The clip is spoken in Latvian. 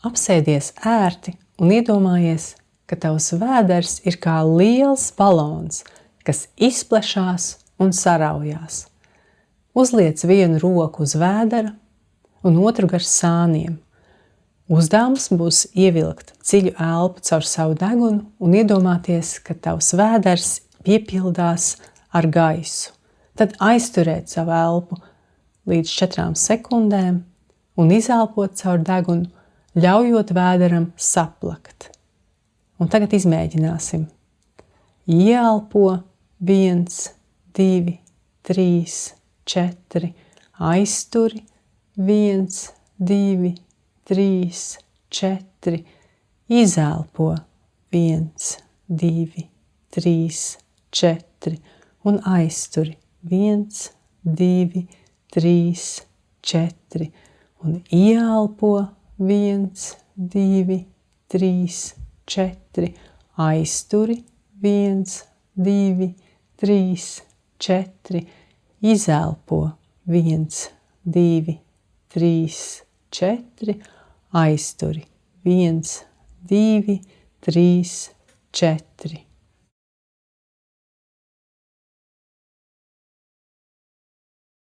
Apsēdies ērti un iedomājies, ka tavs vēders ir kā liels balons, kas izplešās un saraujās. Uzliec vienu roku uz vēdera un otru gar sāniem. Uzdevums būs ievilkt dziļu elpu caur savu degunu un iedomāties, ka tavs vēders piepildās ar gaisu. Tad aizturēt savu elpu līdz 4 sekundēm un izelpot caur degunu, ļaujot vēderam saplakt. Un tagad izmēģināsim. Ieelpo 1, 2, 3, 4, aizturi 1, 2, 3, 4, izelpo 1, 2, 3, 4 un aizturi 1, 2, 3, 4 un ieelpo 1, 2, 3, 4, aizturi 1, 2, 3, 4, izelpo 1, 2, 3, 4, aizturi 1, 2, 3, 4.